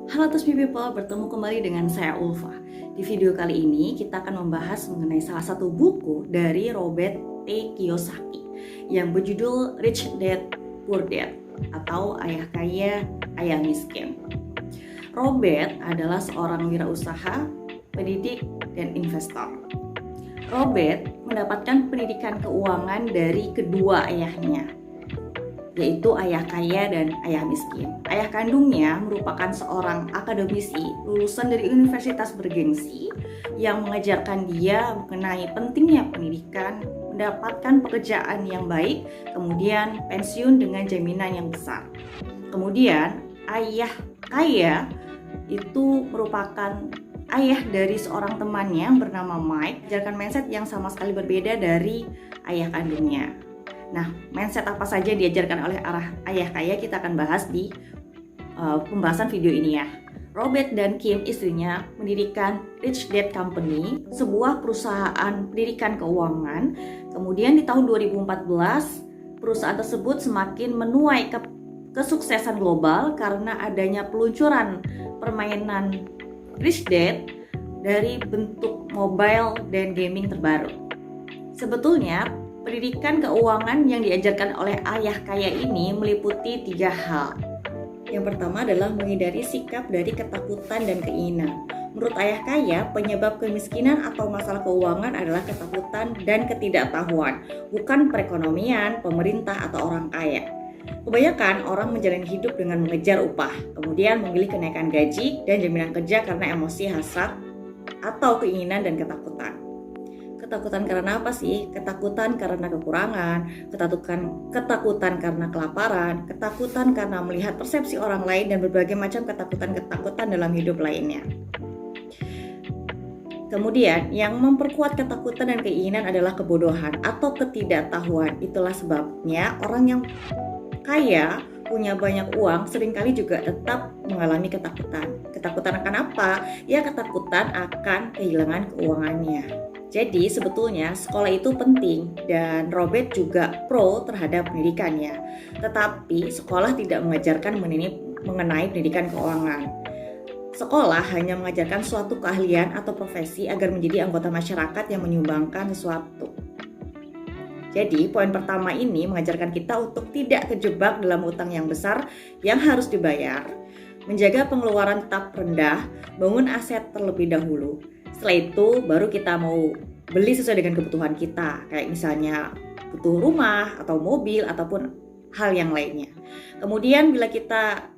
Halo Tusmi People, bertemu kembali dengan saya Ulfa. Di video kali ini kita akan membahas mengenai salah satu buku dari Robert T. Kiyosaki yang berjudul Rich Dad Poor Dad atau Ayah Kaya, Ayah Miskin. Robert adalah seorang wirausaha, pendidik, dan investor. Robert mendapatkan pendidikan keuangan dari kedua ayahnya, yaitu ayah kaya dan ayah miskin. Ayah kandungnya merupakan seorang akademisi lulusan dari universitas bergengsi yang mengajarkan dia mengenai pentingnya pendidikan, mendapatkan pekerjaan yang baik, kemudian pensiun dengan jaminan yang besar. Kemudian ayah kaya itu merupakan ayah dari seorang temannya yang bernama Mike, mengajarkan mindset yang sama sekali berbeda dari ayah kandungnya. Nah, mindset apa saja diajarkan oleh ayah kaya kita akan bahas di pembahasan video ini ya. Robert dan Kim, istrinya, mendirikan Rich Dad Company, sebuah perusahaan pendidikan keuangan. Kemudian di tahun 2014, perusahaan tersebut semakin menuai kesuksesan global karena adanya peluncuran permainan Rich Dad dari bentuk mobile dan gaming terbaru. Sebetulnya, pendidikan keuangan yang diajarkan oleh ayah kaya ini meliputi 3 hal. Yang pertama adalah menghindari sikap dari ketakutan dan keinginan. Menurut ayah kaya, penyebab kemiskinan atau masalah keuangan adalah ketakutan dan ketidaktahuan, bukan perekonomian, pemerintah, atau orang kaya. Kebanyakan orang menjalani hidup dengan mengejar upah, kemudian memilih kenaikan gaji dan jaminan kerja karena emosi, hasrat, atau keinginan dan ketakutan. Ketakutan karena apa sih? Ketakutan karena kekurangan, ketakutan karena kelaparan, ketakutan karena melihat persepsi orang lain, dan berbagai macam ketakutan dalam hidup lainnya. Kemudian, yang memperkuat ketakutan dan keinginan adalah kebodohan atau ketidaktahuan. Itulah sebabnya orang yang kaya, punya banyak uang, seringkali juga tetap mengalami ketakutan. Ketakutan akan apa? Ya, ketakutan akan kehilangan keuangannya. Jadi sebetulnya sekolah itu penting dan Robert juga pro terhadap pendidikannya. Tetapi sekolah tidak mengajarkan mengenai pendidikan keuangan. Sekolah hanya mengajarkan suatu keahlian atau profesi agar menjadi anggota masyarakat yang menyumbangkan sesuatu. Jadi poin pertama ini mengajarkan kita untuk tidak terjebak dalam hutang yang besar yang harus dibayar, menjaga pengeluaran tetap rendah, bangun aset terlebih dahulu. Setelah itu baru kita mau beli sesuai dengan kebutuhan kita, kayak misalnya butuh rumah atau mobil ataupun hal yang lainnya. Kemudian bila kita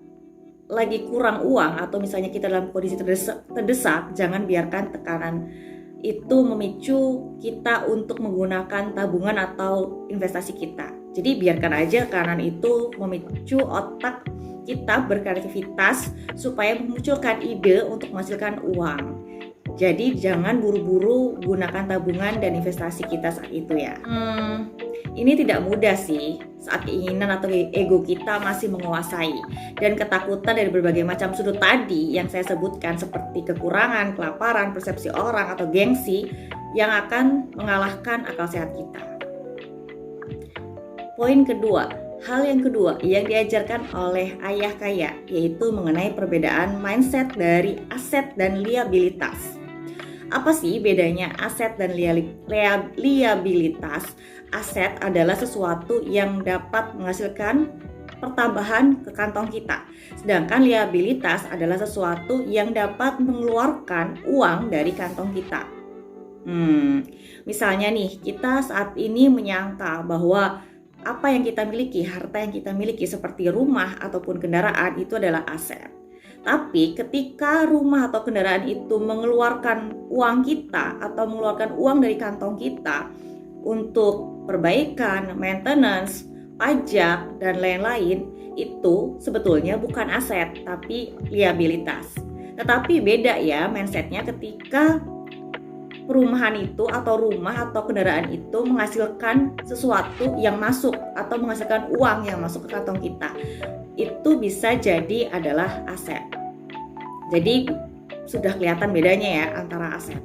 lagi kurang uang atau misalnya kita dalam kondisi terdesak, jangan biarkan tekanan itu memicu kita untuk menggunakan tabungan atau investasi kita. Jadi biarkan aja tekanan itu memicu otak kita berkreativitas supaya memunculkan ide untuk menghasilkan uang. Jadi jangan buru-buru gunakan tabungan dan investasi kita saat itu ya. Ini tidak mudah sih saat keinginan atau ego kita masih menguasai, dan ketakutan dari berbagai macam sudut tadi yang saya sebutkan seperti kekurangan, kelaparan, persepsi orang, atau gengsi yang akan mengalahkan akal sehat kita. Poin kedua, hal yang kedua yang diajarkan oleh ayah kaya yaitu mengenai perbedaan mindset dari aset dan liabilitas. Apa sih bedanya aset dan liabilitas? Aset adalah sesuatu yang dapat menghasilkan pertambahan ke kantong kita. Sedangkan liabilitas adalah sesuatu yang dapat mengeluarkan uang dari kantong kita. Misalnya nih, kita saat ini menyangka bahwa apa yang kita miliki, harta yang kita miliki seperti rumah ataupun kendaraan itu adalah aset. Tapi ketika rumah atau kendaraan itu mengeluarkan uang kita atau mengeluarkan uang dari kantong kita untuk perbaikan, maintenance, pajak, dan lain-lain, itu sebetulnya bukan aset tapi liabilitas. Tetapi beda ya mindsetnya ketika perumahan itu atau rumah atau kendaraan itu menghasilkan sesuatu yang masuk atau menghasilkan uang yang masuk ke kantong kita. Itu bisa jadi adalah aset. Jadi sudah kelihatan bedanya ya antara aset.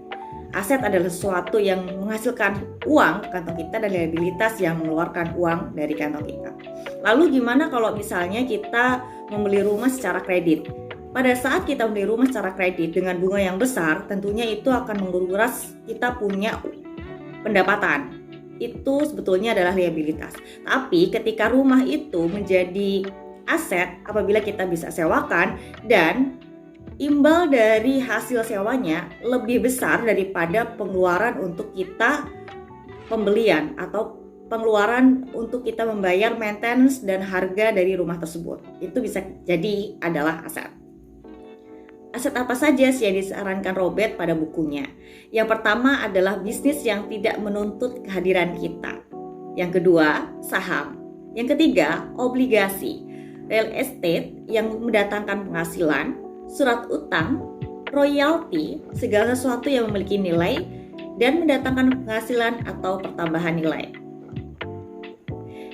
Aset adalah sesuatu yang menghasilkan uang ke kantong kita dan liabilitas yang mengeluarkan uang dari kantong kita. Lalu gimana kalau misalnya kita membeli rumah secara kredit? Pada saat kita membeli rumah secara kredit dengan bunga yang besar, tentunya itu akan menguras kita punya pendapatan. Itu sebetulnya adalah liabilitas. Tapi ketika rumah itu menjadi aset apabila kita bisa sewakan dan imbal dari hasil sewanya lebih besar daripada pengeluaran untuk kita pembelian atau pengeluaran untuk kita membayar maintenance dan harga dari rumah tersebut. Itu bisa jadi adalah aset. Aset apa saja sih yang disarankan Robert pada bukunya? Yang pertama adalah bisnis yang tidak menuntut kehadiran kita. Yang kedua, saham. Yang ketiga, obligasi, real estate yang mendatangkan penghasilan, surat utang, royalti, segala sesuatu yang memiliki nilai dan mendatangkan penghasilan atau pertambahan nilai.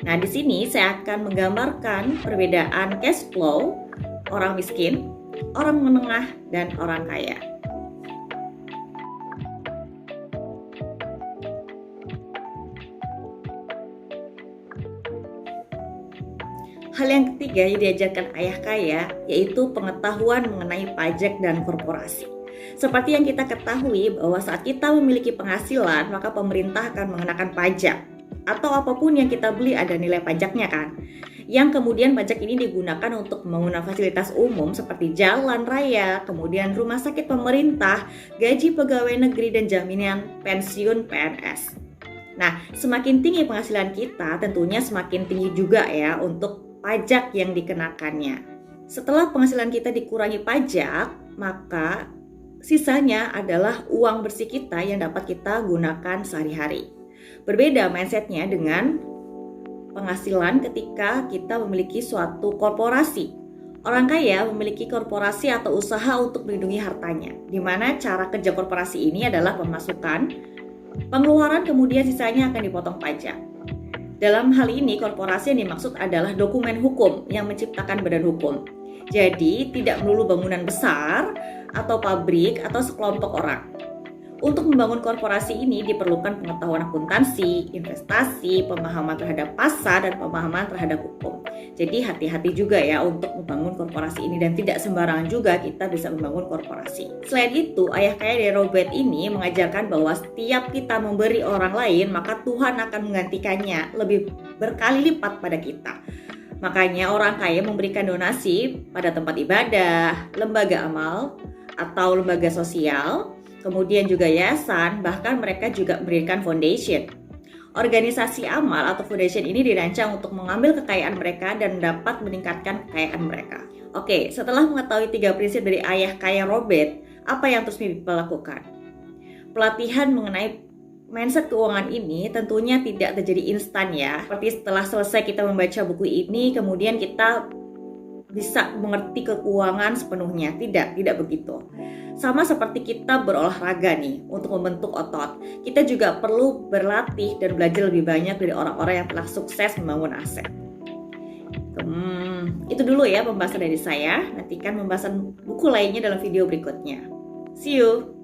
Nah, di sini saya akan menggambarkan perbedaan cash flow orang miskin, orang menengah, dan orang kaya. Hal yang ketiga yang diajarkan ayah kaya yaitu pengetahuan mengenai pajak dan korporasi. Seperti yang kita ketahui bahwa saat kita memiliki penghasilan, maka pemerintah akan mengenakan pajak. Atau apapun yang kita beli ada nilai pajaknya kan. Yang kemudian pajak ini digunakan untuk pembangunan fasilitas umum seperti jalan raya, kemudian rumah sakit pemerintah, gaji pegawai negeri, dan jaminan pensiun PNS. Nah, semakin tinggi penghasilan kita, tentunya semakin tinggi juga ya untuk pajak yang dikenakannya. Setelah penghasilan kita dikurangi pajak, maka sisanya adalah uang bersih kita yang dapat kita gunakan sehari-hari. Berbeda mindsetnya dengan penghasilan ketika kita memiliki suatu korporasi. Orang kaya memiliki korporasi atau usaha untuk melindungi hartanya, di mana cara kerja korporasi ini adalah pemasukan, pengeluaran, kemudian sisanya akan dipotong pajak. Dalam hal ini, korporasi yang dimaksud adalah dokumen hukum yang menciptakan badan hukum. Jadi, tidak melulu bangunan besar atau pabrik atau sekelompok orang. Untuk membangun korporasi ini diperlukan pengetahuan akuntansi, investasi, pemahaman terhadap pasar, dan pemahaman terhadap hukum. Jadi hati-hati juga ya untuk membangun korporasi ini dan tidak sembarangan juga kita bisa membangun korporasi. Selain itu, ayah kaya dari Robert ini mengajarkan bahwa setiap kita memberi orang lain, maka Tuhan akan menggantikannya lebih berkali lipat pada kita. Makanya orang kaya memberikan donasi pada tempat ibadah, lembaga amal, atau lembaga sosial, kemudian juga yayasan, bahkan mereka juga mendirikan foundation. Organisasi amal atau foundation ini dirancang untuk mengambil kekayaan mereka dan dapat meningkatkan kekayaan mereka. Oke, setelah mengetahui 3 prinsip dari ayah kaya Robert, apa yang terus kita lakukan? Pelatihan mengenai mindset keuangan ini tentunya tidak terjadi instan ya. Seperti setelah selesai kita membaca buku ini, kemudian kita bisa mengerti keuangan sepenuhnya. Tidak begitu. Sama seperti kita berolahraga nih untuk membentuk otot, kita juga perlu berlatih dan belajar lebih banyak dari orang-orang yang telah sukses membangun aset. Itu dulu ya pembahasan dari saya. Nantikan pembahasan buku lainnya dalam video berikutnya. See you!